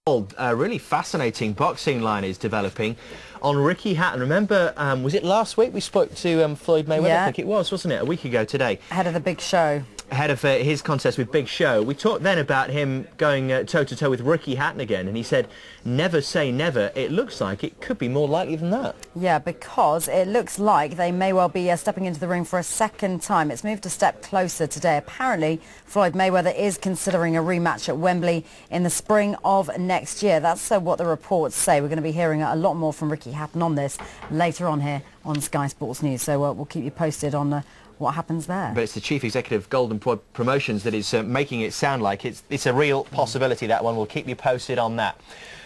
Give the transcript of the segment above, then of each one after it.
A really fascinating boxing line is developing on Ricky Hatton. Remember, was it last week we spoke to Floyd Mayweather? Yeah. I think it was, wasn't it? A week ago today. Ahead of the big show. Ahead of his contest with Big Show. We talked then about him going toe-to-toe with Ricky Hatton again, and he said, never say never. It looks like it could be more likely than that. Yeah, because it looks like they may well be stepping into the ring for a second time. It's moved a step closer today. Apparently, Floyd Mayweather is considering a rematch at Wembley in the spring of next year. That's what the reports say. We're going to be hearing a lot more from Ricky Hatton on this later on here on Sky Sports News. So we'll keep you posted on what happens there. But it's the chief executive of Golden Promotions that is making it sound like it's a real possibility, that one. We'll keep you posted on that.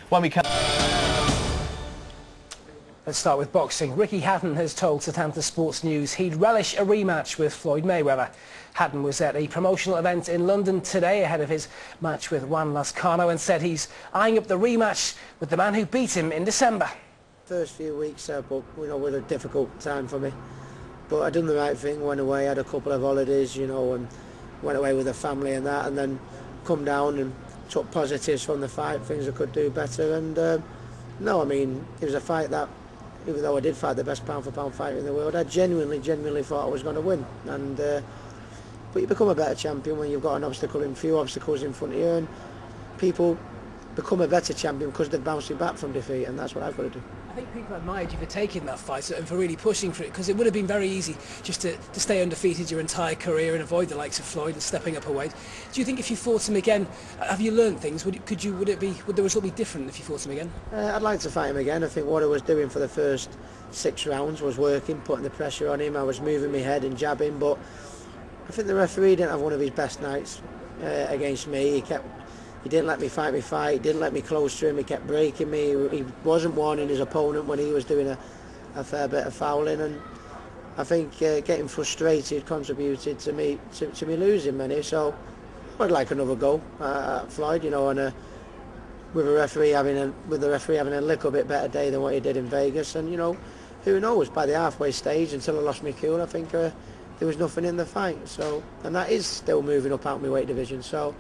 When we come... Let's start with boxing. Ricky Hatton has told Setanta Sports News he'd relish a rematch with Floyd Mayweather. Hatton was at a promotional event in London today ahead of his match with Juan Lazcano and said he's eyeing up the rematch with the man who beat him in December. First few weeks were a difficult time for me. But I done the right thing, went away, had a couple of holidays, and went away with the family and that, and then come down and took positives from the fight, things I could do better. And no, I mean, it was a fight that, even though I did fight the best pound-for-pound fighter in the world, I genuinely thought I was going to win. And but you become a better champion when you've got a few obstacles in front of you, and people become a better champion because they're bouncing back from defeat, and that's what I've got to do. I think people admired you for taking that fight and for really pushing for it, because it would have been very easy just to stay undefeated your entire career and avoid the likes of Floyd and stepping up a weight. Do you think if you fought him again, have you learned things? Would the result be different if you fought him again? I'd like to fight him again. I think what I was doing for the first 6 rounds was working, putting the pressure on him. I was moving my head and jabbing, but I think the referee didn't have one of his best nights against me. He didn't let me fight my fight, he didn't let me close to him, he kept breaking me, he wasn't warning his opponent when he was doing a fair bit of fouling, and I think getting frustrated contributed to me losing many. So I'd like another go at Floyd, and with the referee having a little bit better day than what he did in Vegas, and who knows, by the halfway stage, until I lost my cool, I think there was nothing in the fight. So, and that is still moving up out my weight division, so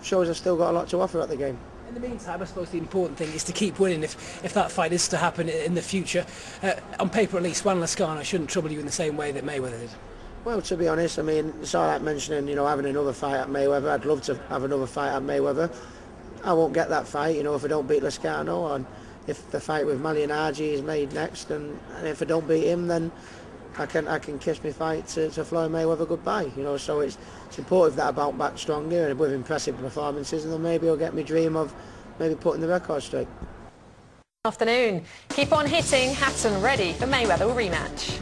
shows I've still got a lot to offer at the game. In the meantime, I suppose the important thing is to keep winning if that fight is to happen in the future. On paper at least, Juan Lazcano shouldn't trouble you in the same way that Mayweather did. Well, to be honest, I mean, it's all right mentioning, having another fight at Mayweather. I'd love to have another fight at Mayweather. I won't get that fight, if I don't beat Lazcano, and if the fight with Manny is made next, and if I don't beat him, then I can kiss my fight to Floyd Mayweather goodbye, so it's important that I bounce back stronger and with impressive performances, and then maybe I'll get my dream of maybe putting the record straight. Afternoon. Keep on hitting. Hatton ready for Mayweather rematch.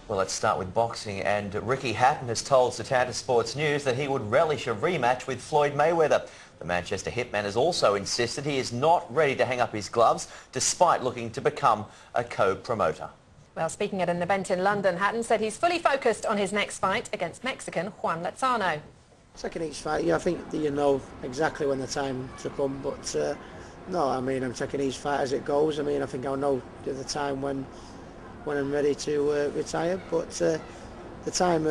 Well, let's start with boxing, and Ricky Hatton has told Setanta Sports News that he would relish a rematch with Floyd Mayweather. The Manchester Hitman has also insisted he is not ready to hang up his gloves, despite looking to become a co-promoter. Well, speaking at an event in London, Hatton said he's fully focused on his next fight against Mexican Juan Lazcano. Second each fight, I think that you know exactly when the time to come, but no, I mean, I'm taking each fight as it goes. I mean, I think I'll know the time when I'm ready to retire, but the time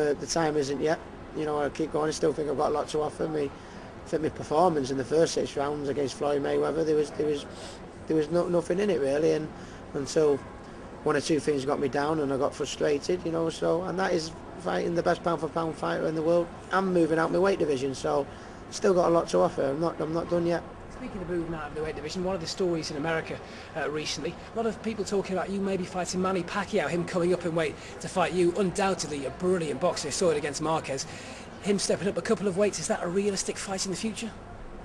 isn't yet. I keep going. I still think I've got a lot to offer. I think my performance in the first 6 rounds against Floyd Mayweather, there was nothing in it really, and until one or two things got me down and I got frustrated, so, and that is fighting the best pound-for-pound fighter in the world. I'm moving out my weight division, so still got a lot to offer. I'm not done yet. Speaking of moving out of the weight division, one of the stories in America recently, a lot of people talking about you maybe fighting Manny Pacquaio, him coming up in weight to fight you. Undoubtedly a brilliant boxer. I saw it against Marquez. Him stepping up a couple of weights, is that a realistic fight in the future?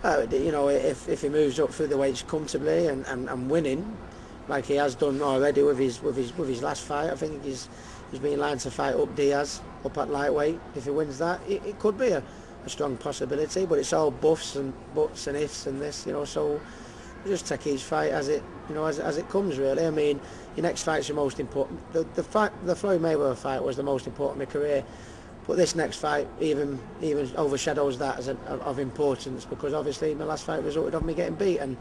If he moves up through the weights comfortably and winning, like he has done already with his last fight, I think he's been lined to fight up Diaz up at lightweight. If he wins that, it could be a strong possibility, but it's all buffs and buts and ifs and this, so just take each fight as it comes really. I mean, your next fight's the most important. The Floyd Mayweather fight was the most important in my career, but this next fight even overshadows that as of importance, because obviously my last fight resulted of me getting beat, and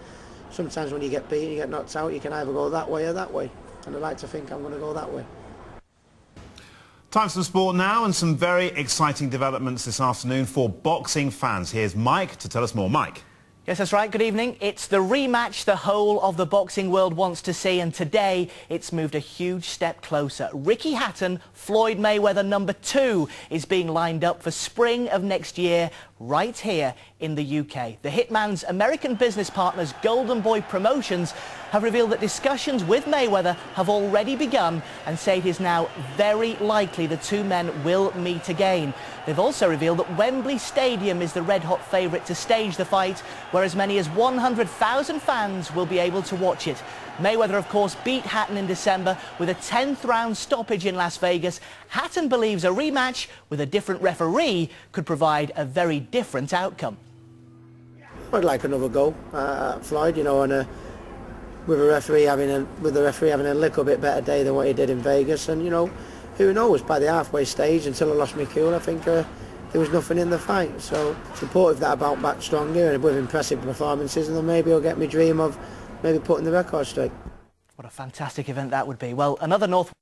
sometimes when you get beat and you get knocked out, you can either go that way or that way, and I'd like to think I'm going to go that way. Time for some sport now and some very exciting developments this afternoon for boxing fans. Here's Mike to tell us more. Mike. Yes, that's right. Good evening. It's the rematch the whole of the boxing world wants to see, and today it's moved a huge step closer. Ricky Hatton, Floyd Mayweather #2, is being lined up for spring of next year right here in the UK. The Hitman's American business partners Golden Boy Promotions have revealed that discussions with Mayweather have already begun and say it is now very likely the two men will meet again. They've also revealed that Wembley Stadium is the red-hot favourite to stage the fight, where as many as 100,000 fans will be able to watch it. Mayweather, of course, beat Hatton in December with a 10th round stoppage in Las Vegas. Hatton believes a rematch with a different referee could provide a very different outcome. I'd like another go at Floyd, you know, and with the referee having a little bit better day than what he did in Vegas, and you know, who knows, by the halfway stage, until I lost my cool, I think there was nothing in the fight. So supportive that I bounced back stronger and with impressive performances, and then maybe I'll get my dream of maybe putting the record straight. What a fantastic event that would be. Well, another North